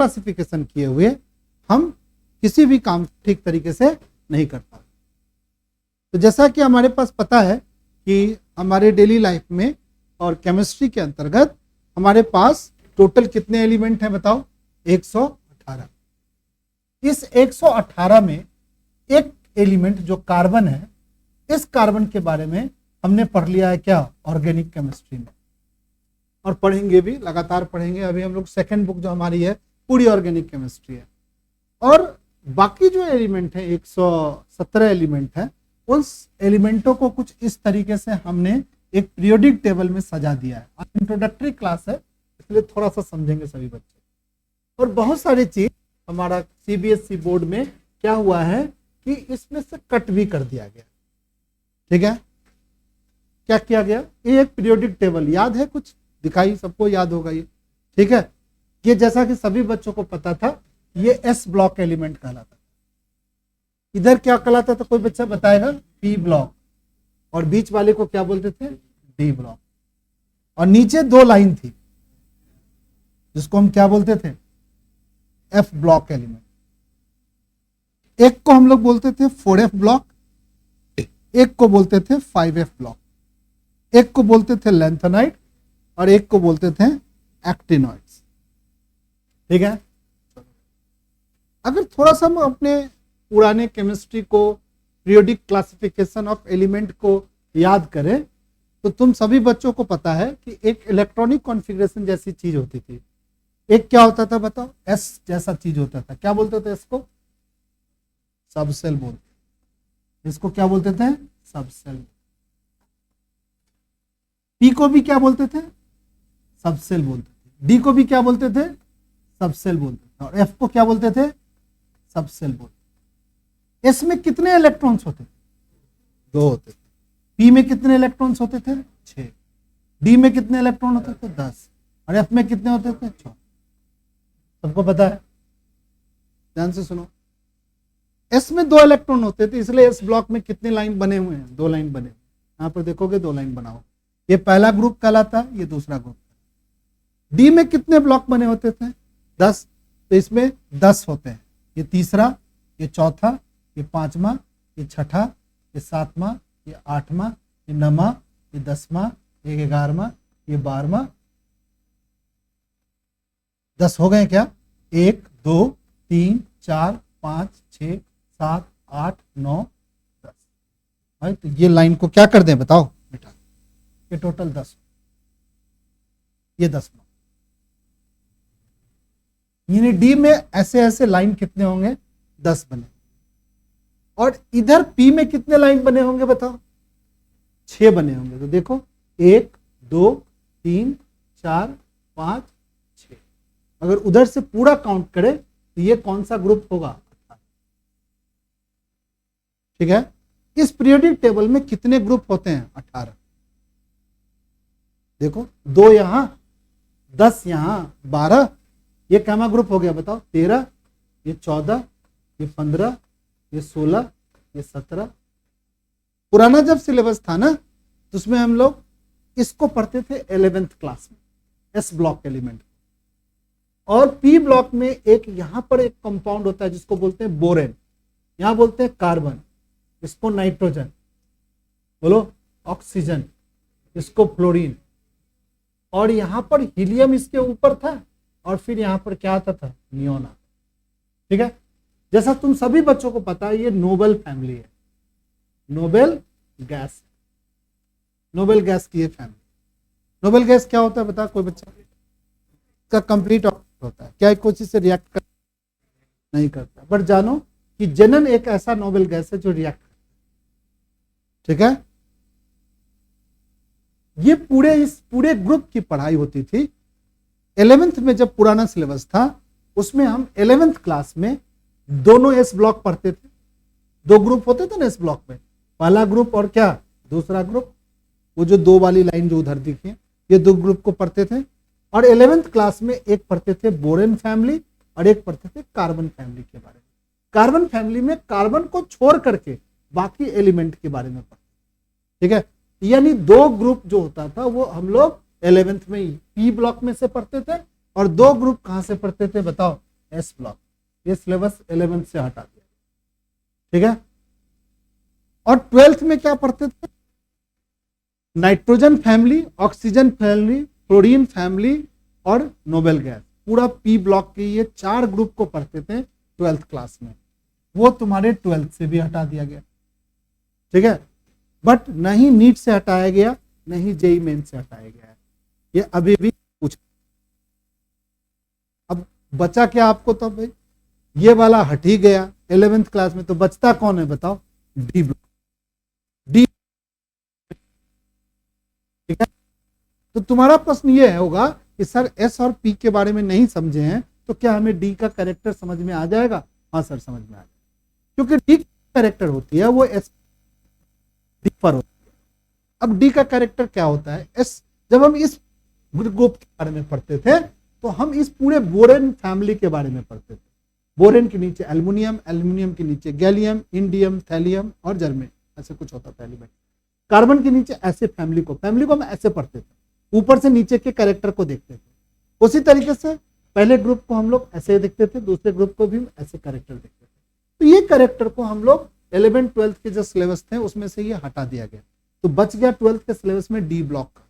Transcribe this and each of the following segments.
Classification किए हुए हम किसी भी काम ठीक तरीके से नहीं कर पाते। तो जैसा कि हमारे पास पता है कि हमारे डेली लाइफ में और केमिस्ट्री के अंतर्गत हमारे पास टोटल कितने एलिमेंट हैं बताओ? 118। इस 118 में एक एलिमेंट जो कार्बन है, इस कार्बन के बारे में हमने पढ़ लिया है क्या? ऑर्गेनिक केमिस्ट्री में, और पढ़ेंगे भी, लगातार पढ़ेंगे। अभी हम लोग सेकेंड बुक जो हमारी है पूरी ऑर्गेनिक केमिस्ट्री है। और बाकी जो एलिमेंट है 117 एलिमेंट है, उस एलिमेंटों को कुछ इस तरीके से हमने एक पीरियोडिक टेबल में सजा दिया है। इंट्रोडक्टरी क्लास है इसलिए थोड़ा सा समझेंगे सभी बच्चे। और बहुत सारी चीज हमारा सीबीएसई बोर्ड में क्या हुआ है कि इसमें से कट भी कर दिया गया। ठीक है, क्या किया गया? ये एक पीरियोडिक टेबल याद है, कुछ दिखाई, सबको याद होगा ये। ठीक है, ये जैसा कि सभी बच्चों को पता था, ये एस ब्लॉक एलिमेंट कहलाता था। इधर क्या कहलाता था, कोई बच्चा बताएगा? P block. और बीच वाले को क्या बोलते थे? D block. और नीचे दो लाइन थी जिसको हम क्या बोलते थे? F block element. एक को हम लोग बोलते थे 4F ब्लॉक, एक को बोलते थे 5F ब्लॉक, एक को बोलते थे लैंथेनाइड और एक को बोलते थे एक्टिनॉइड्स। ठीक है, अगर थोड़ा सा हम अपने पुराने केमिस्ट्री को, पीरियोडिक क्लासिफिकेशन ऑफ एलिमेंट को याद करें तो तुम सभी बच्चों को पता है कि एक इलेक्ट्रॉनिक कॉन्फ़िगरेशन जैसी चीज होती थी। एक क्या होता था बताओ? एस जैसा चीज होता था। क्या बोलते थे इसको? सबसेल बोलते। इसको क्या बोलते थे? सबसेल। पी को भी क्या बोलते थे? सबसेल बोलते थे। डी को भी क्या बोलते थे? सबसेल बोलते थे। और एफ को क्या बोलते थे? सबसेल बोलते थे। एस में कितने इलेक्ट्रॉन्स होते थे? 2 होते थे। पी में कितने इलेक्ट्रॉन्स होते थे? 6। डी में कितने इलेक्ट्रॉन होते थे? 10। और एफ में कितने होते थे? 4। सबको पता है? ध्यान से सुनो। एस में 2 इलेक्ट्रॉन होते थे, इसलिए एस ब्लॉक में कितने लाइन बने हुए हैं? 2 लाइन बने। यहां पर देखोगे 2 लाइन बनाओ। ये पहला ग्रुप कहलाता है, ये दूसरा ग्रुप। डी में कितने ब्लॉक बने होते थे? 10। तो इसमें 10 होते हैं। ये तीसरा, ये चौथा, ये पांचवा, ये छठा, ये सातवां, ये आठवां, ये नौवां, ये 10वां, ये 11वां, ये 12वां। 10 हो गए क्या? 1 2 3 4 5 6 7 8 9 10। भाई तो ये लाइन को क्या कर दें बताओ बेटा? ये टोटल 10, ये 10। यानी डी में ऐसे ऐसे लाइन कितने होंगे? 10 बने। और इधर पी में कितने लाइन बने होंगे बताओ? 6 बने होंगे। तो देखो 1 2 3 4 5 6। अगर उधर से पूरा काउंट करें तो ये कौन सा ग्रुप होगा? ठीक है, इस पीरियोडिक टेबल में कितने ग्रुप होते हैं? 18। देखो 2 यहां, 10 यहां, 12। ये कैमा ग्रुप हो गया बताओ? 13, ये 14, ये 15, ये 16, ये 17। पुराना जब सिलेबस था ना तो उसमें हम लोग इसको पढ़ते थे 11th क्लास में, एस ब्लॉक एलिमेंट। और पी ब्लॉक में एक यहां पर एक कंपाउंड होता है जिसको बोलते हैं बोरेन, यहां बोलते हैं कार्बन, इसको नाइट्रोजन, बोलो ऑक्सीजन, इसको फ्लोरीन। और यहां पर हीलियम इसके ऊपर था और फिर यहां पर क्या आता था? नियोन आता। ठीक है, जैसा तुम सभी बच्चों को पता है ये नोबेल फैमिली है, नोबेल गैस, नोबेल गैस की ये फैमिली। नोबेल गैस क्या होता है बता कोई बच्चा? इसका कंप्लीट होता है, क्या कोई चीज से रिएक्ट कर नहीं करता, बट जानो कि जेनन एक ऐसा नोबेल गैस है जो रिएक्ट करता है। ठीक है, ये इस पूरे ग्रुप की पढ़ाई होती थी 11th में। जब पुराना सिलेबस था उसमें हम 11th क्लास में दोनों एस ब्लॉक पढ़ते थे। 2 ग्रुप होते थे ना एस ब्लॉक में, पहला ग्रुप और क्या दूसरा ग्रुप। वो जो 2 वाली लाइन जो उधर दिखी है, ये 2 ग्रुप को पढ़ते थे। और 11th क्लास में एक पढ़ते थे बोरेन फैमिली और एक पढ़ते थे कार्बन फैमिली के बारे में। कार्बन फैमिली में कार्बन को छोड़ करके बाकी एलिमेंट के बारे में पढ़ते। ठीक है, यानी 2 ग्रुप जो होता था वो हम लोग 11th में पी ब्लॉक में से पढ़ते थे, और 2 ग्रुप कहां से पढ़ते थे बताओ? एस ब्लॉक, ये सिलेबस 11th से हटा दिया, ठीक है। और 12th में क्या पढ़ते थे? Nitrogen family, oxygen family, fluorine family और नोबेल गैस, पूरा पी ब्लॉक के ये 4 ग्रुप को पढ़ते थे 12th क्लास में। वो तुम्हारे 12th से भी हटा दिया गया, ठीक है। बट नहीं नीट से हटाया गया, नहीं जेई मेन से हटाया गया है, ये अभी भी पूछ। अब बचा क्या आपको? तो भाई ये वाला हट ही गया 11th क्लास में, तो बचता कौन है बताओ? डी ब्लॉक, डी, ठीक है। तो तुम्हारा प्रश्न ये होगा कि सर एस और पी के बारे में नहीं समझे हैं, तो क्या हमें डी का कैरेक्टर समझ में आ जाएगा? हाँ सर समझ में आ जाएगा, क्योंकि डी की कैरेक्टर होती है वो एस डिफर होती है। अब डी का कैरेक्टर क्या होता है? एस, जब हम इस ग्रुप के बारे में पढ़ते थे तो हम इस पूरे बोरेन फैमिली के बारे में पढ़ते थे। बोरेन के नीचे एल्युमिनियम, एल्युमिनियम के नीचे गैलियम, इंडियम, थैलियम और जर्मेन, ऐसे कुछ होता था एलिमेंट। कार्बन के नीचे ऐसे फैमिली को हम ऐसे पढ़ते थे, ऊपर से नीचे के कैरेक्टर को देखते थे। उसी तरीके से पहले ग्रुप को हम लोग ऐसे देखते थे, दूसरे ग्रुप को भी ऐसे कैरेक्टर देखते थे। तो ये कैरेक्टर को हम लोग 11th 12th के जो सिलेबस थे उसमें से ये हटा दिया गया, तो बच गया 12th के सिलेबस में डी ब्लॉक का।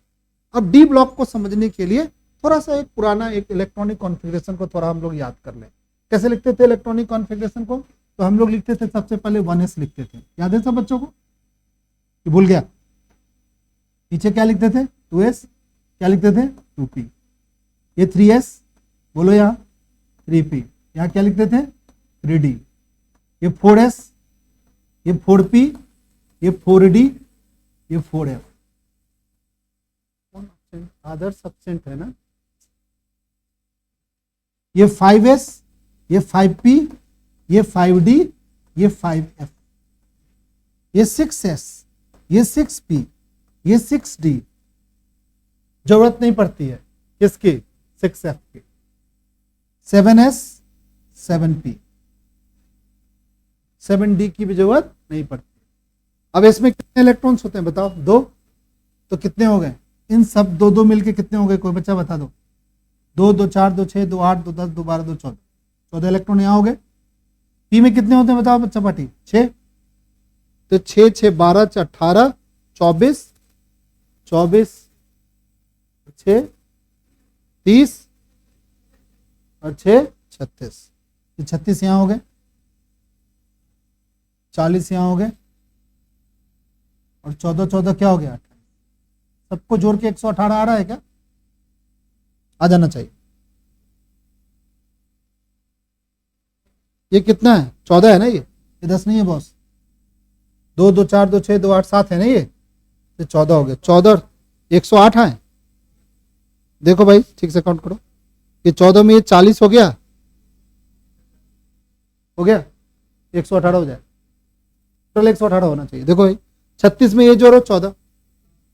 अब डी ब्लॉक को समझने के लिए थोड़ा सा एक पुराना एक इलेक्ट्रॉनिक कॉन्फ़िगरेशन को थोड़ा हम लोग याद कर लें। कैसे लिखते थे इलेक्ट्रॉनिक कॉन्फ़िगरेशन को? तो हम लोग लिखते थे सबसे पहले 1s लिखते थे, याद है सब बच्चों को? भूल गया? पीछे क्या लिखते थे? 2s, क्या लिखते थे? 2p। ये 3s, बोलो यहाँ 3p। यहाँ क्या लिखते थे? 3d। ये 4s, ये 4p, ये 4d, ये 4f। आदर्श एब्सेंट है ना? ये 5s, ये 5p, ये 5d, ये 5f, ये 6s, ये 6p, ये 6d। जरूरत नहीं पड़ती है किसकी? 6f की। 7s, 7p, 7d की भी जरूरत नहीं पड़ती। अब इसमें कितने इलेक्ट्रॉन्स होते हैं बताओ? 2। तो कितने हो गए? इन सब 2-2 मिलके कितने हो गए? कोई बच्चा बता दो। 2, 2, 4, 2, 6, 2, 8, 2, 10, 2, 12, 2, 14, 14 इलेक्ट्रॉन यहाँ हो गए। पी में कितने होते हैं बताओ बच्चा पार्टी? 6। तो 6, 6, 12, 18, 24, 24, 6, 30 और 6, 36। 36 यहाँ हो गए, 40 यहाँ हो गए और 14, 14 क्या हो गया? 28। सबको जोड़ के 118 आ रहा है क्या? आ जाना चाहिए। ये कितना है? 14 है ना? ये 10 नहीं है बॉस। 2, 2, 4, 2, 6, 2, 8, 7 है ना? ये 14 हो गया। 14 108 है। देखो भाई ठीक से काउंट करो। ये 14 में ये 40 हो गया, हो गया 118 हो जाए। टोटल 118 होना चाहिए। देखो भाई 36 में ये जोड़ो 14,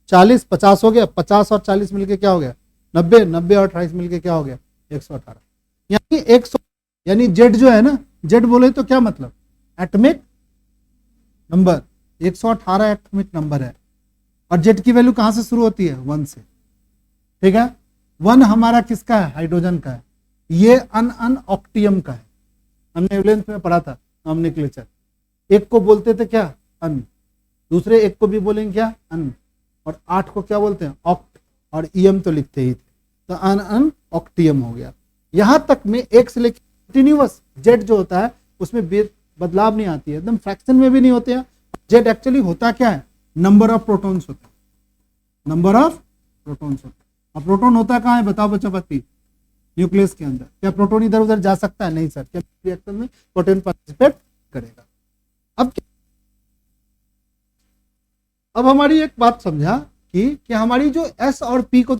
40, 50 हो गया। 50 और 40 मिलके क्या हो गया? 90, 90 और 28 मिलके क्या हो गया? 118। यानी 100, यानी जेड जो है ना, जेड बोले तो क्या मतलब? Atomic number. 118 एटॉमिक नंबर है और जेड की वैल्यू कहां से शुरू होती है? 1 से, ठीक है। 1 हमारा किसका है? हाइड्रोजन का है। ये अन ऑक्टियम का है। हमने 11th में पढ़ा था नॉमेनक्लेचर। एक को बोलते थे क्या? अन। दूसरे एक को भी बोलेंगे क्या? अन। और 8 को क्या बोलते हैं? ऑक्ट। और ईएम तो लिखते ही थे, तो अन ऑक्टियम हो गया। यहां तक में एक से लेकर कंटिन्यूअस जेड जो होता है उसमें बदलाव नहीं आती है, एकदम फ्रैक्शन में भी नहीं होते हैं। जेड एक्चुअली होता क्या है? नंबर ऑफ प्रोटॉन्स होता है, नंबर ऑफ प्रोटॉन्स होता है। और प्रोटॉन होता कहाँ है बताओ बच्चों? बत्ती न्यूक्लियस के अंदर। क्या प्रोटॉन इधर उधर जा सकता है? नहीं सर। क्या रिएक्शन में प्रोटॉन पार्टिसिपेट करेगा? अब हमारी एक बात समझा कि हमारी जो एस और पी को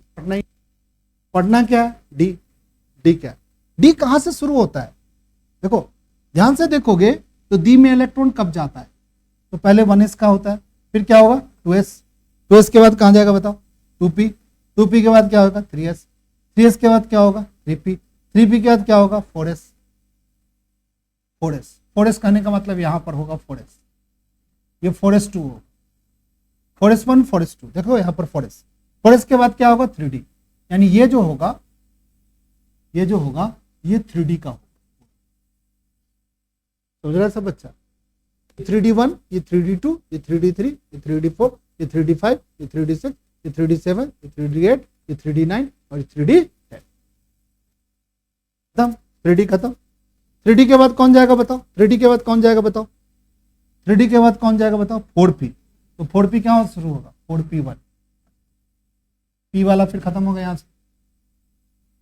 पढ़ना क्या है? डी। डी क्या है? डी कहां से शुरू होता है? देखो ध्यान से देखोगे तो डी में इलेक्ट्रॉन कब जाता है? तो पहले 1s का होता है, फिर क्या होगा? 2s, 2s के बाद कहां जाएगा बताओ? 2p, 2p के बाद क्या होगा? 3s, 3s के बाद क्या होगा? 3p, 3p के बाद क्या होगा? 4s, 4s, 4s कहने का मतलब यहां पर होगा 4s, ये 4s2 होगा, 4s1, 4s2। देखो यहां पर 4s, 4s के बाद क्या होगा? 3d। यानी ये जो होगा ये 3d का होगा। समझ रहा है सब बच्चा? 3D1, ये 3D2, ये 3D3, ये 3D4, ये 3D5, ये 3D6, ये 3D7, ये 3D8, ये 3D9 और ये 3D10। खत्म, 3D खत्म। 3D के बाद कौन जाएगा बताओ? 3D के बाद कौन जाएगा बताओ? 3D के बाद कौन जाएगा बताओ? 4P। तो 4P क्या शुरू होगा? 4P1। P वाला फिर खत्म हो गया यहां से।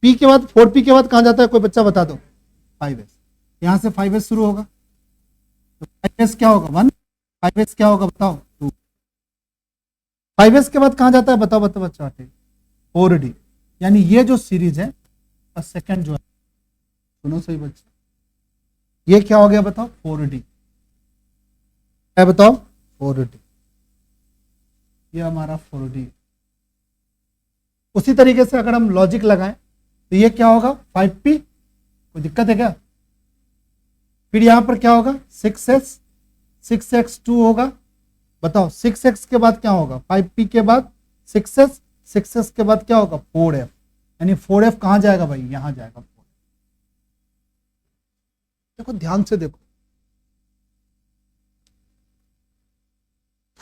P के बाद 4P के बाद कहां जाता है? कोई बच्चा बता दो। 5S। यहां से 5S शुरू होगा। तो 5S क्या होगा? 1। 5S क्या होगा बताओ? 2। 5S के बाद कहां जाता है बताओ बताओ बच्चा? 4D। यानी ये जो सीरीज है सेकंड जो है, सुनो सही बच्चा, ये क्या हो गया बताओ? 4D। क्या बताओ? 4D। ये हमारा 4D। उसी तरीके से अगर हम लॉजिक लगाएं तो ये क्या होगा? 5P। कोई दिक्कत है क्या? फिर यहां पर क्या होगा? 6S, 6X2 होगा। बताओ 6X के बाद क्या होगा? 5P के बाद 6S, 6S के बाद क्या होगा? 4F। यानी 4F कहां जाएगा भाई? यहां जाएगा। देखो ध्यान से देखो,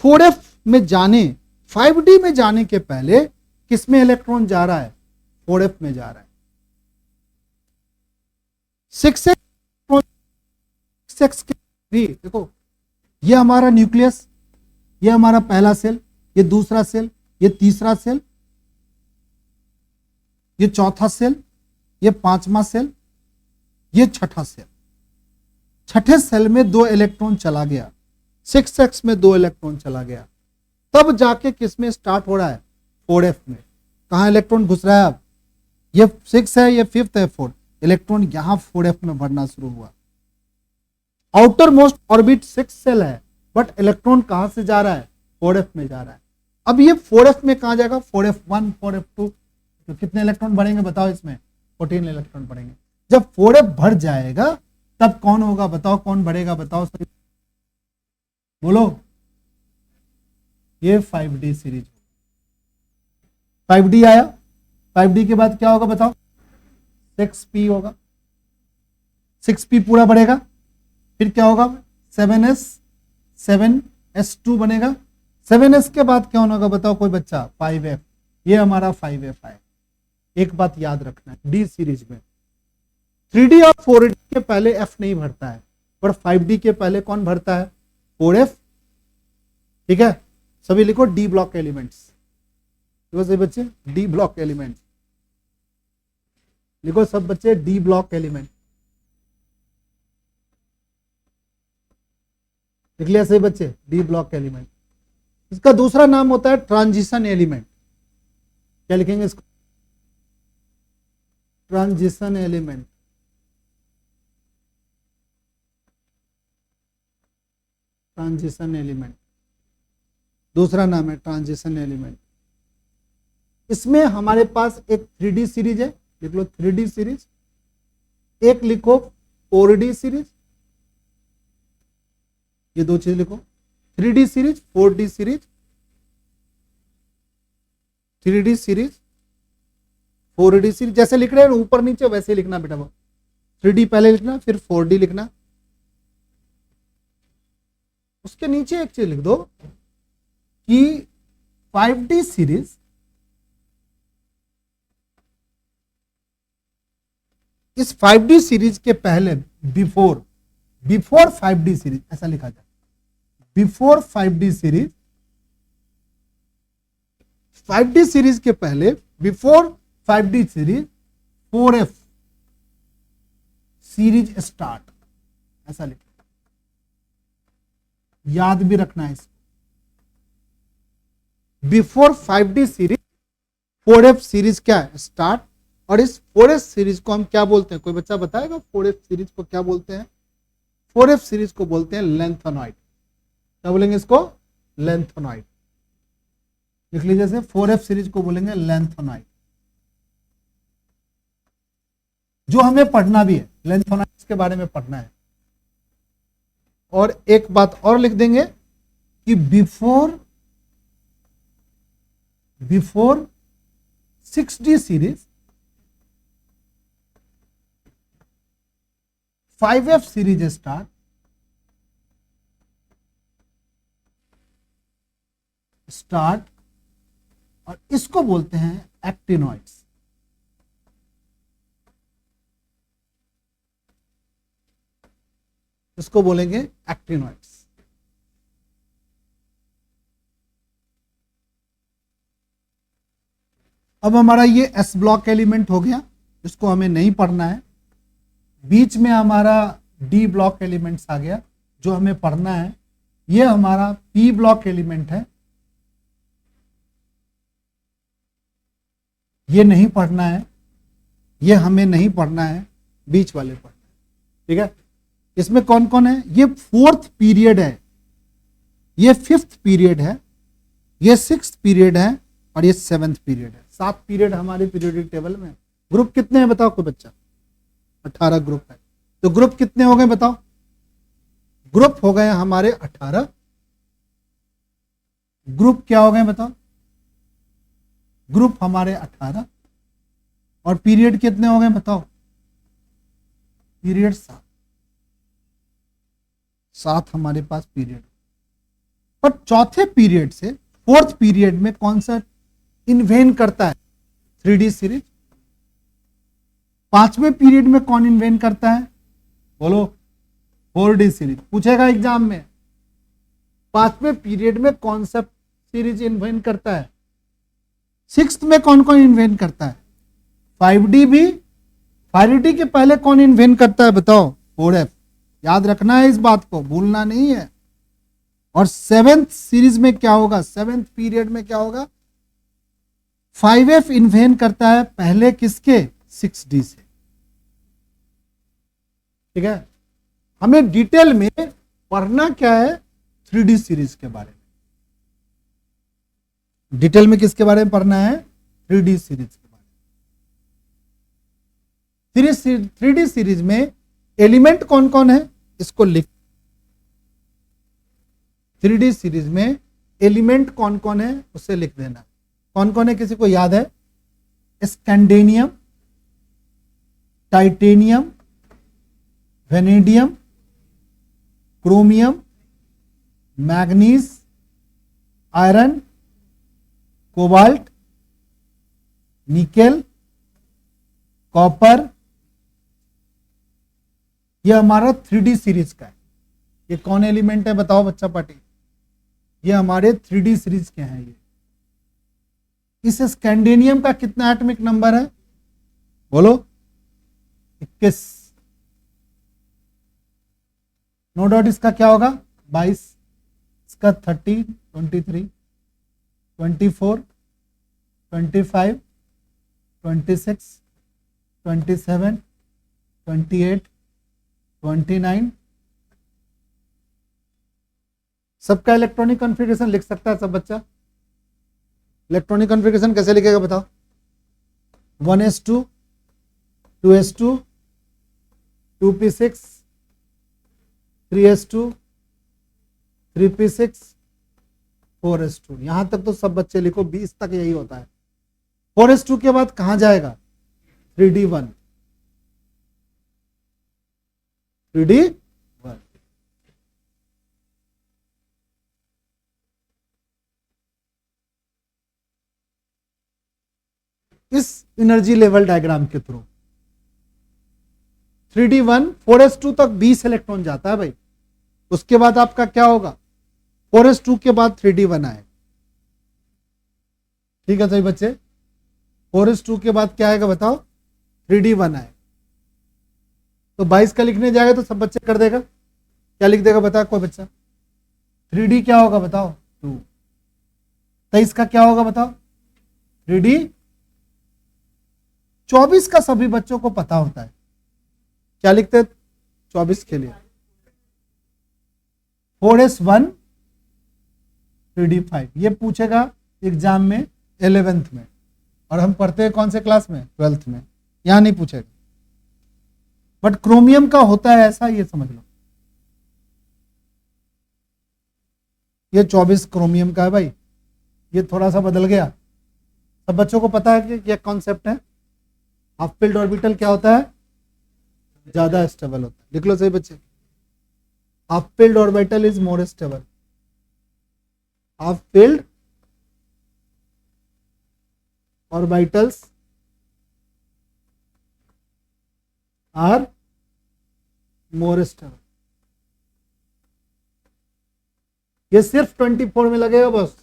4F में जाने, 5D में जाने के पहले किसमें इलेक्ट्रॉन जा रहा है? 4F में जा रहा है। 6X के भी देखो, ये हमारा न्यूक्लियस, ये हमारा पहला सेल, ये दूसरा सेल, ये तीसरा सेल, ये चौथा सेल, ये पांचवा सेल, ये छठा सेल। छठे सेल में 2 इलेक्ट्रॉन चला गया, 6X में 2 इलेक्ट्रॉन चला गया, तब जाके किस में स्टार्ट हो रहा है? 4F में। कहां इलेक्ट्रॉन घुस रहा है? अब ये 6 है, ये 5th है, 4 इलेक्ट्रॉन यहां 4F में भरना शुरू हुआ। आउटर मोस्ट ऑर्बिट 6 सेल है, बट इलेक्ट्रॉन कहां से जा रहा है? 4F में जा रहा है। अब ये 4F में कहां जाएगा? 4F1, 4F2। तो कितने इलेक्ट्रॉन बढ़ेंगे बताओ? इसमें 14 इलेक्ट्रॉन बढ़ेंगे। जब 4F भर जाएगा तब कौन होगा बताओ? कौन बढ़ेगा बताओ सही बोलो? ये 5D सीरीज। 5D आया, 5D के बाद क्या होगा बताओ? 6P होगा। 6P पूरा बढ़ेगा, फिर क्या होगा? 7S, 7S2 बनेगा। 7S के बाद क्या होगा बताओ कोई बच्चा? 5F। ये हमारा 5F है। एक बात याद रखना है, D सीरीज में 3D और 4D के पहले F नहीं भरता है, पर 5D के पहले कौन भरता है? 4F। ठीक है, सभी लिखो D ब्लॉक एलिमेंट्स। देखो सही बच्चे, D ब्लॉक एलिमेंट लिखो सब बच्चे, D ब्लॉक एलिमेंट लिख लिया सही बच्चे? D block element. इसका दूसरा नाम होता है ट्रांजिशन एलिमेंट। क्या लिखेंगे इसको? Transition element. ट्रांजिशन एलिमेंट दूसरा नाम है ट्रांजिशन एलिमेंट। इसमें हमारे पास एक 3D सीरीज है, लिख लो 3D सीरीज। एक लिखो 4D सीरीज, ये दो चीज लिखो, 3D series, 4D series. 3D series, 4D series, जैसे लिख रहे हैं ऊपर नीचे वैसे ही लिखना बेटा। 3D पहले लिखना, फिर 4D लिखना। उसके नीचे एक चीज लिख दो कि 5D सीरीज इस 5D सीरीज के पहले बिफोर 5D सीरीज ऐसा लिखा जाए। Before 5D series, 5D series के पहले before 5D series 4F series start, ऐसा लिखा। याद भी रखना है इसको। Before 5D series 4F series क्या है? स्टार्ट। और इस 4F सीरीज को हम क्या बोलते हैं? कोई बच्चा बताएगा 4F सीरीज को क्या बोलते हैं? 4F सीरीज को बोलते हैं लेंथेनॉइड। क्या बोलेंगे इसको? लेंथेनॉइड। लिख लीजिए जैसे 4F सीरीज को बोलेंगे लेंथेनॉइड। जो हमें पढ़ना भी है, लेंथेनॉइड्स के बारे में पढ़ना है। और एक बात और लिख देंगे कि before 6D series 5F series start, start, और इसको बोलते हैं एक्टिनॉइड्स। इसको बोलेंगे एक्टिनॉइड्स। अब हमारा ये एस ब्लॉक एलिमेंट हो गया, इसको हमें नहीं पढ़ना है। बीच में हमारा डी ब्लॉक एलिमेंट्स आ गया जो हमें पढ़ना है। ये हमारा पी ब्लॉक एलिमेंट है, ये नहीं पढ़ना है, ये हमें नहीं पढ़ना है, बीच वाले पढ़ना है। ठीक है, इसमें कौन कौन है? ये फोर्थ पीरियड है, ये फिफ्थ पीरियड है, ये सिक्स्थ पीरियड है, और ये सेवेंथ पीरियड है। 7 पीरियड हमारे पीरियोडिक टेबल में। ग्रुप कितने हैं बताओ कोई बच्चा? 18 ग्रुप है। तो ग्रुप कितने हो गए बताओ? ग्रुप हो गए हमारे 18। ग्रुप क्या हो गए बताओ? ग्रुप हमारे 18। और पीरियड कितने हो गए बताओ? पीरियड 7। 7 हमारे पास पीरियड। पर चौथे पीरियड से फोर्थ पीरियड में कौन सा इन्वेन करता है? 3D series. 5वें पीरियड में कौन इन्वेन करता है? बोलो। 4D सीरीज पूछेगा एग्जाम में। 5वें पीरियड में कौन सा सीरीज इन्वेन करता है? 6th में कौन कौन इन्वेन करता है? 5D भी। 5D के पहले कौन इन्वेन करता है बताओ? 4F। याद रखना है, इस बात को भूलना नहीं है। और 7th सीरीज में क्या होगा? 7th पीरियड में क्या होगा? 5F इन्वेन करता है पहले किसके? 6D से। ठीक है, हमें डिटेल में पढ़ना क्या है? 3D सीरीज के बारे में। डिटेल में किसके बारे में पढ़ना है? 3D सीरीज के बारे में। 3D सीरीज में एलिमेंट कौन कौन है इसको लिख। 3D सीरीज में एलिमेंट कौन कौन है उसे लिख देना। कौन कौन है किसी को याद है? Scandium, titanium, vanadium, chromium, manganese, iron, cobalt, nickel, copper. यह हमारा 3D सीरीज का है। ये कौन एलिमेंट है बताओ बच्चा पार्टी? ये हमारे 3D सीरीज के हैं। ये इस स्कैंडेनियम का कितना एटॉमिक नंबर है बोलो? 21। नो डाउट इसका क्या होगा? 22। इसका 30, 23, 24, 25, 26, 27, 28, 29। सबका इलेक्ट्रॉनिक कॉन्फ़िगरेशन लिख सकता है सब बच्चा? इलेक्ट्रॉनिक कॉन्फ़िगरेशन कैसे लिखेगा बताओ? 1s2, 2s2, 2p6, 3s2, 3p6, 4s2। यहां तक तो सब बच्चे लिखो, 20 तक यही होता है। 4s2 के बाद कहां जाएगा? 3d1। 3d1। इस एनर्जी लेवल डायग्राम के थ्रू 3d1 4s2 तक 20 इलेक्ट्रॉन जाता है भाई। उसके बाद आपका क्या होगा? 4s2 के बाद 3d1 आएगा। ठीक है सही बच्चे? 4s2 के बाद क्या आएगा बताओ? 3d1 आएगा। तो 22 का लिखने जाएगा तो सब बच्चे कर देगा। क्या लिख देगा बता कोई बच्चा? 3d क्या होगा बताओ? 2। 23 का क्या होगा बताओ? 3d। 24 का सभी बच्चों को पता होता है। क्या लिखते हैं 24 के लिए? 4s1, 3d5। ये पूछेगा एग्जाम में 11th में, और हम पढ़ते हैं कौन से क्लास में? 12th में। यहां नहीं पूछेगा। बट क्रोमियम का होता है ऐसा, ये समझ लो। ये 24 क्रोमियम का है भाई। ये थोड़ा सा बदल गया। सब बच्चों को पता है कि क्या कॉन्सेप्ट है? हाफ फील्ड ऑर्बिटल क्या होता है? ज्यादा स्टेबल होता है। लिख लो सही बच्चे। Half filled orbital is more stable. Half filled orbitals are more stable. ये सिर्फ 24 में लगेगा बस,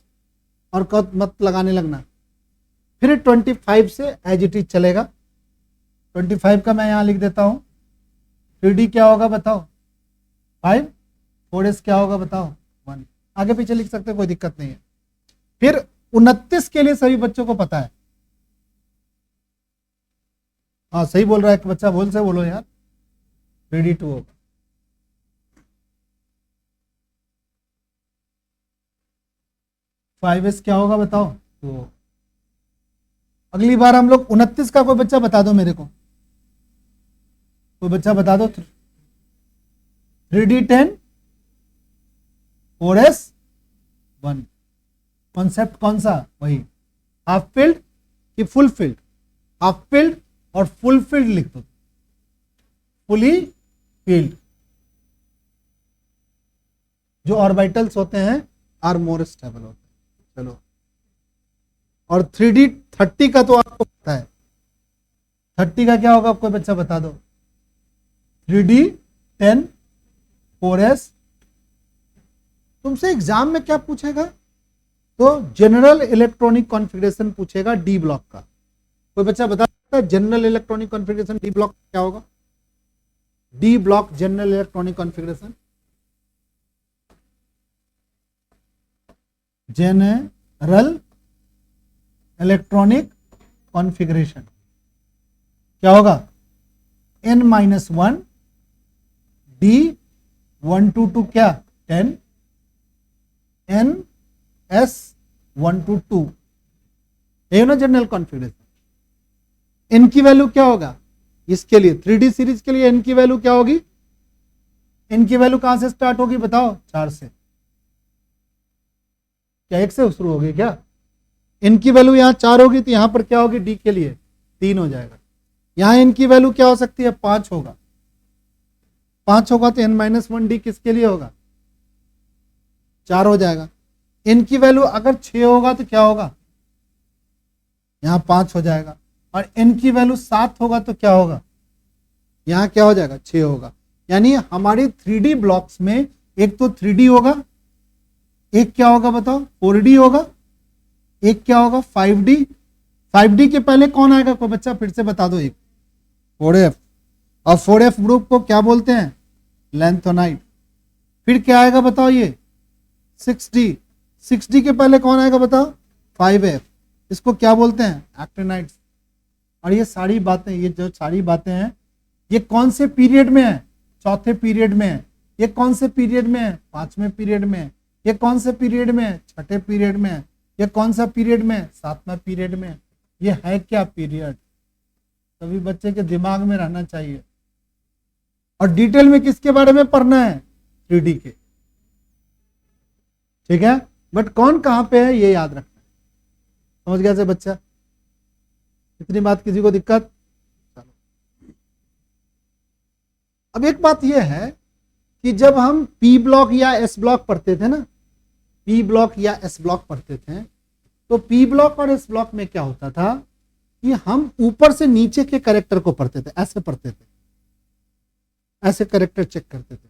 और मत लगाने लगना। फिर 25 से एज इट इज चलेगा। 25 का मैं यहां लिख देता हूं। 3D क्या होगा बताओ 5, 4S क्या होगा बताओ 1। आगे पीछे लिख सकते हो, कोई दिक्कत नहीं है। फिर 29 के लिए सभी बच्चों को पता है। हाँ सही बोल रहा है बच्चा, बोल से बोलो यार। 3D 2 होगा। फाइव एस क्या होगा बताओ। तो अगली बार हम लोग 29 का कोई बच्चा बता दो मेरे को, कोई बच्चा बता दो। 3D 10, 4S 1। कॉन्सेप्ट कौन सा, वही हाफ फील्ड कि फुल फील्ड। हाफ फील्ड और फुल फील्ड लिख दो, फुली फील्ड। जो ऑर्बिटल्स होते हैं आर मोर स्टेबल होते हैं। चलो, और 3D 30 का तो आपको पता है। 30 का क्या होगा, कोई बच्चा बता दो। 3D 10, 4S। तुमसे एग्जाम में क्या पूछेगा, तो जनरल इलेक्ट्रॉनिक कॉन्फ़िगरेशन पूछेगा डी ब्लॉक का। कोई बच्चा बता सकता है general electronic configuration D block क्या होगा। D block general electronic configuration, general electronic configuration क्या होगा, N-1 D 1 to 2 क्या 10, N S 1 to 2, ये ना जनरल कॉन्फ़िगरेशन। N की वैल्यू क्या होगा इसके लिए, 3D सीरीज के लिए N की वैल्यू क्या होगी। N की वैल्यू कहां से स्टार्ट होगी बताओ, 4 से। क्या 1 से शुरू होगी क्या। इनकी वैल्यू यहाँ 4 होगी तो यहाँ पर क्या होगी, डी के लिए 3 हो जाएगा। यहाँ इनकी वैल्यू क्या हो सकती है, 5 होगा। 5 होगा तो N-1 डी किसके लिए होगा, 4 हो जाएगा। इनकी वैल्यू अगर 6 होगा तो क्या होगा, यहाँ 5 हो जाएगा। और n की वैल्यू 7 होगा तो क्या होगा, यहाँ क्या हो जाएगा, 6 होगा। यानी हमारी 3D ब्लॉक्स में एक तो 3D होगा, एक क्या होगा बताओ 4D होगा, एक क्या होगा 5D। 5D के पहले कौन आएगा, कोई बच्चा फिर से बता दो। एक 4F, और 4F ग्रुप को क्या बोलते हैं, लैंथोनाइड। फिर क्या आएगा बताओ, ये 6D। 6D के पहले कौन आएगा बताओ, 5F, इसको क्या बोलते हैं, एक्टिनाइड्स। और ये सारी बातें, ये जो सारी बातें हैं, ये कौन से पीरियड में है, चौथे पीरियड में है। ये कौन से पीरियड में है, 5वें पीरियड में है। ये कौन से पीरियड में है, 6ठे पीरियड में है। ये कौन सा पीरियड में, 7वां पीरियड में। ये है क्या पीरियड, सभी बच्चे के दिमाग में रहना चाहिए। और डिटेल में किसके बारे में पढ़ना है, 3D के, ठीक है। बट कौन कहां पे है ये याद रखना है, समझ गया से बच्चा। इतनी बात किसी को दिक्कत। अब एक बात यह है कि जब हम P ब्लॉक या S ब्लॉक पढ़ते थे ना, P ब्लॉक या S ब्लॉक पढ़ते थे, तो P ब्लॉक और S ब्लॉक में क्या होता था कि हम ऊपर से नीचे के कैरेक्टर को पढ़ते थे, ऐसे पढ़ते थे, ऐसे कैरेक्टर चेक करते थे।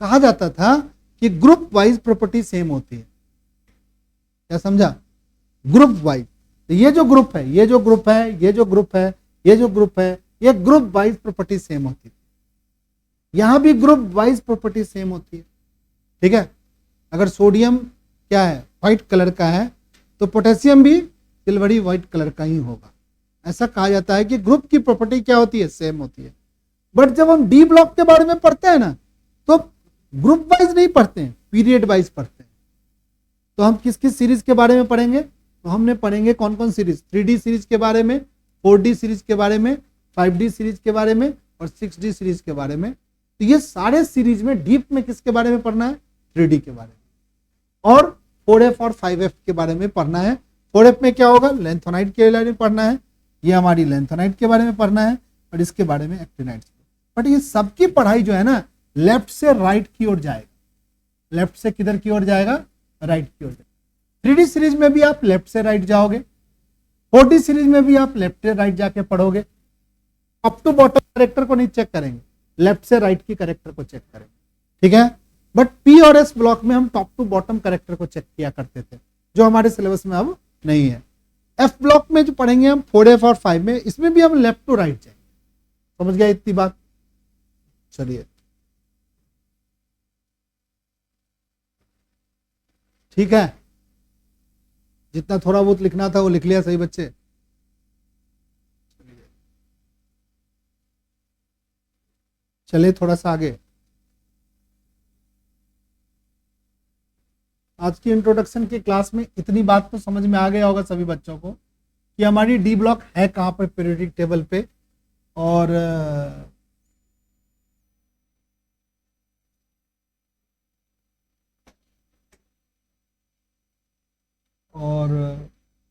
कहा जाता था कि ग्रुप वाइज प्रॉपर्टी सेम होती है। क्या समझा, ग्रुप वाइज। तो ये जो ग्रुप है, ये जो ग्रुप है, ये जो ग्रुप है, ये जो ग्रुप है, ये ग्रुप वाइज प्रॉपर्टी सेम होती है। यहां भी ग्रुप वाइज प्रॉपर्टी सेम होती है, ठीक है। अगर सोडियम क्या है, व्हाइट कलर का है, तो पोटेशियम भी सिल्वरी व्हाइट कलर का ही होगा। ऐसा कहा जाता है कि ग्रुप की प्रॉपर्टी क्या होती है, सेम होती है। बट जब हम डी ब्लॉक के बारे में पढ़ते हैं ना, तो ग्रुप वाइज नहीं पढ़ते हैं, पीरियड वाइज पढ़ते हैं। तो हम किस किस सीरीज के बारे में पढ़ेंगे, तो हमने पढ़ेंगे कौन कौन सीरीज, 3D सीरीज के बारे में, 4D सीरीज के बारे में, 5D सीरीज के बारे में, और 6D सीरीज के बारे में। तो ये सारे सीरीज में डीप में किसके बारे में पढ़ना है, 3D के बारे में। और 4F और 5F के बारे में पढ़ना है। 4F में क्या होगा, लैंथोनाइड के बारे में पढ़ना है, ये हमारी लैंथोनाइड के बारे में पढ़ना है, और इसके बारे में एक्टिनाइड। बट ये सबकी पढ़ाई जो है ना, लेफ्ट से राइट की ओर जाएगा। लेफ्ट से किधर की ओर जाएगा, राइट की ओर जाएगा। 3D सीरीज में भी आप लेफ्ट से राइट जाओगे, 4D सीरीज में भी आप लेफ्ट से राइट जाके पढ़ोगे, अप टू बॉटम करेक्टर को नहीं चेक करेंगे, लेफ्ट से राइट की करेक्टर को चेक करेंगे, ठीक है। बट पी और एस ब्लॉक में हम टॉप टू बॉटम करेक्टर को चेक किया करते थे, जो हमारे सिलेबस में अब नहीं है। एफ ब्लॉक में जो पढ़ेंगे हम 4F और 5 में, इसमें भी हम लेफ्ट टू राइट जाएंगे। समझ गया इतनी बात? चलिए ठीक है, जितना थोड़ा बहुत लिखना था वो लिख लिया सही बच्चे। चलिए थोड़ा सा आगे। आज की इंट्रोडक्शन की क्लास में इतनी बात तो समझ में आ गया होगा सभी बच्चों को कि हमारी डी ब्लॉक है कहां पर पीरियोडिक टेबल पे, और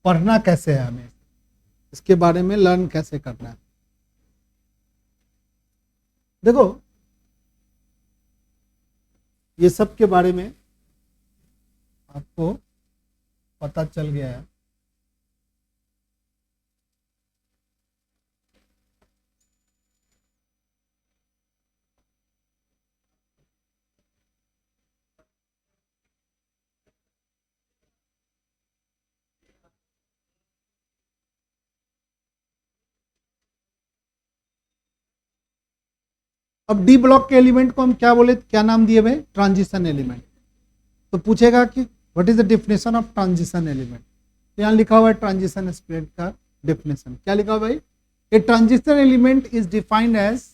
पढ़ना कैसे है, हमें इसके बारे में लर्न कैसे करना है। देखो ये सब के बारे में आपको पता चल गया है। अब डी ब्लॉक के एलिमेंट को हम क्या बोले, क्या नाम दिए भाई? Transition element. तो पूछेगा कि what is the definition of transition element. यहाँ लिखा हुआ है ट्रांजिशन एलिमेंट का डेफिनेशन, क्या लिखा हुआ भाई? A transition element is defined as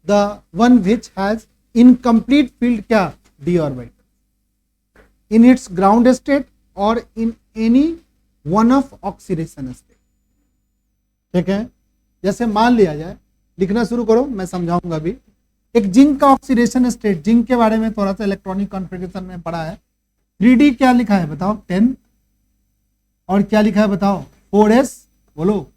the one which has incomplete field, क्या? D orbital in its ground state और in any one of oxidation state. ठीक है, जैसे मान लिया जाए, लिखना शुरू करो, मैं समझाऊंगा अभी। एक जिंक का ऑक्सीडेशन स्टेट, जिंक के बारे में थोड़ा सा इलेक्ट्रॉनिक कॉन्फ़िगरेशन में पढ़ा है। 3D क्या लिखा है बताओ? 10। और क्या लिखा है बताओ? 4s। बोलो।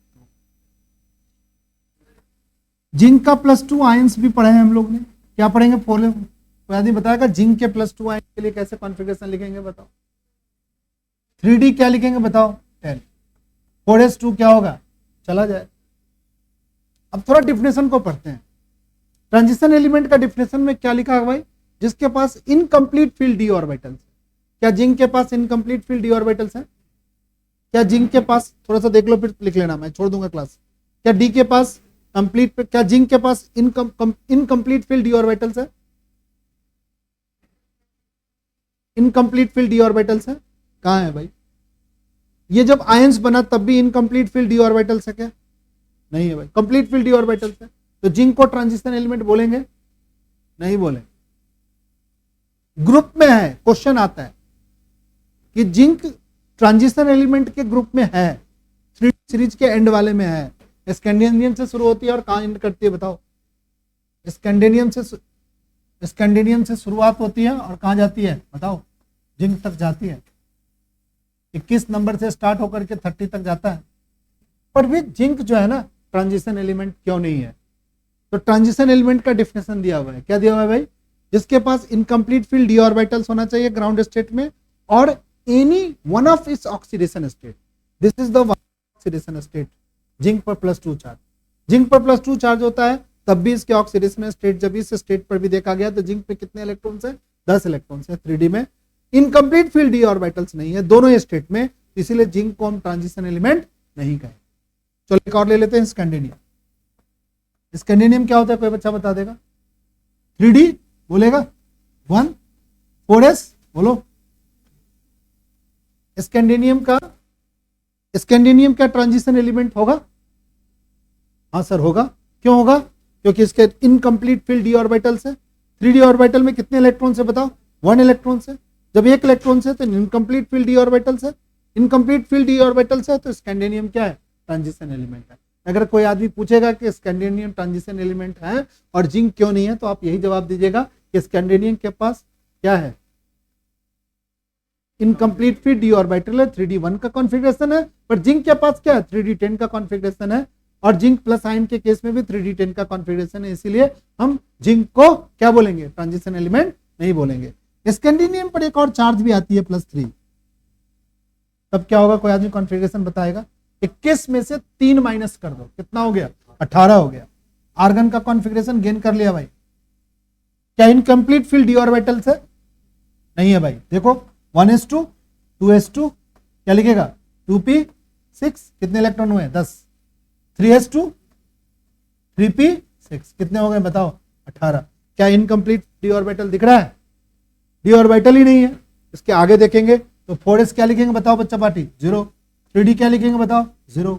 जिंक का +2 आयंस भी पढ़े हैं हम लोग ने, क्या पढ़ेंगे? 4। कोई आदमी बताएगा जिंक के +2 आयंस के लिए कैसे कॉन्फ़िगरेशन लिखेंगे बताओ? 3D क्या लिखेंगे बताओ? 10। 4s2 क्या होगा? चला जाए। अब थोड़ा डिफिनेशन को पढ़ते हैं। ट्रांजिशन एलिमेंट का डिफिनेशन में क्या लिखा है भाई? जिसके पास इनकम्प्लीट फील्ड डी ऑर्बिटल्स। क्या जिंक के पास इनकम्प्लीट फील्ड डी ऑर्बिटल्स है? क्या जिंक के पास, थोड़ा सा देख लो फिर लिख लेना, मैं छोड़ दूंगा क्लास। क्या डी के पास कंप्लीट, क्या जिंक के पास इनकम्प्लीट फील्ड डी ऑर्बिटल्स है? इनकम्प्लीट फील्ड डी ऑर्बिटल्स है? कहां है भाई? ये जब आयंस बना तब भी इनकम्प्लीट फील्ड डी ऑर्बिटल्स है क्या? नहीं है भाई, कंप्लीट फील्ड डी ऑर्बिटल्स है। तो जिंक को ट्रांजिशन एलिमेंट बोलेंगे? नहीं बोलेंगे। ग्रुप में है, क्वेश्चन आता है कि जिंक ट्रांजिशन एलिमेंट के ग्रुप में है, 3D सीरीज के एंड वाले में है। स्कैंडिनेवियम से शुरू होती है और कहां एंड करती है बताओ? स्कैंडिनेवियम से शुरुआत होती है और कहां जाती है बताओ? जिंक तक जाती है। 21 नंबर से स्टार्ट होकर के 30 तक जाता है। पर भी जिंक जो है ना ट्रांजिशन एलिमेंट क्यों नहीं है? तो ट्रांजिशन एलिमेंट का डिफिनेशन दिया हुआ है, क्या दिया हुआ है भाई? जिसके पास इनकम्प्लीट फील्ड डी ऑर्बिटल्स होना चाहिए ग्राउंड स्टेट में, और any one of its oxidation state. This is the oxidation state. Zinc पर +2 चार्ज, जिंक पर +2 चार्ज होता है, तब भी इसके ऑक्सीडेशन स्टेट, जब इस स्टेट पर भी देखा गया तो जिंक पे कितने इलेक्ट्रॉन्स है? 10 इलेक्ट्रॉन्स है 3D में। इनकम्प्लीट फील्ड डी ऑर्बिटल्स नहीं है दोनों स्टेट में, इसीलिए जिंक को हम ट्रांजिशन एलिमेंट नहीं कहें। चलो एक और ले लेते हैं, स्कैंडिनियम। स्कैंडिनियम क्या होता है, कोई बच्चा बता देगा? 3D बोलेगा? 1 4s बोलो। स्कैंडिनियम का ट्रांजिशन एलिमेंट होगा? हाँ सर होगा। क्यों होगा? क्योंकि इसके इनकम्प्लीट फील्ड डी ऑर्बिटल्स है। 3D ऑर्बिटल में कितने इलेक्ट्रॉन है बताओ? 1 इलेक्ट्रॉन है। जब 1 इलेक्ट्रॉन है तो इनकम्प्लीट फील्ड डी ऑर्बिटल्स है। इनकम्प्लीट फील्ड डी ऑर्बिटल्स है तो स्कैंडिनियम क्या है? ट्रांजिशन एलिमेंट है। अगर कोई आदमी पूछेगा कि स्कैंडिनियम ट्रांजिशन एलिमेंट है और जिंक क्यों नहीं है, तो आप यही जवाब दीजिएगा कि स्कैंडिनियम के पास क्या है? इनकम्प्लीट फील्ड डी ऑर्बिटल है, 3D1 का कॉन्फ़िगरेशन है। पर जिंक के पास क्या है? 3D10 का कॉन्फ़िगरेशन है। और जिंक प्लस आयन के केस में भी 3D10 का कॉन्फ़िगरेशन है, इसीलिए हम जिंक को क्या बोलेंगे? ट्रांजिशन एलिमेंट नहीं बोलेंगे। स्कैंडिनियम पर एक और चार्ज भी आती है +3, तब क्या होगा? कोई आदमी कॉन्फ़िगरेशन बताएगा? 21 में से 3 माइनस कर दो, कितना हो गया? 18 हो गया। आर्गन का कॉन्फ़िगरेशन गेन कर लिया भाई। क्या इनकम्प्लीट फील्ड डी ऑर्बिटल से? नहीं है भाई। देखो 1s2 2s2 क्या लिखेगा? 2p6 कितने इलेक्ट्रॉन हुए? 10। 3s2 3p6 कितने हो गए बताओ? 18। क्या इनकम्प्लीट डी ऑर्बिटल दिख रहा है? डी ऑर्बिटल ही नहीं है। इसके आगे देखेंगे तो 4s क्या लिखेंगे बताओ बच्चा पार्टी? 0। 3d क्या लिखेंगे बताओ? 0।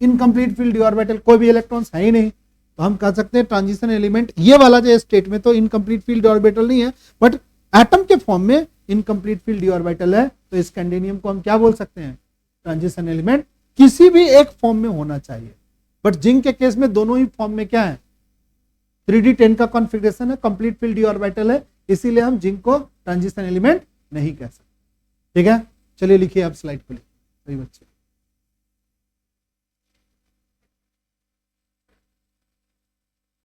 इनकम्प्लीट फील्ड डी ऑर्बिटल, कोई भी इलेक्ट्रॉन्स है ही नहीं। तो हम कह सकते हैं ट्रांजिशन एलिमेंट ये वाला जो स्टेट में तो इनकम्प्लीट फील्ड डी ऑर्बिटल नहीं है, बट एटम के फॉर्म में इनकम्प्लीट फील्ड डी ऑर्बिटल है। तो इस कैंडेनियम को हम क्या बोल सकते हैं? Transition element. किसी भी एक फॉर्म में होना चाहिए, बट जिंक के केस में दोनों ही फॉर्म में क्या है? 3d10 का कॉन्फ़िगरेशन है, कंप्लीट फील्ड डी ऑर्बिटल है, इसीलिए हम जिंक को ट्रांजिशन एलिमेंट नहीं कह सकते। ठीक है, चलिए लिखिए आप स्लाइड को। लिखिए सही बच्चे।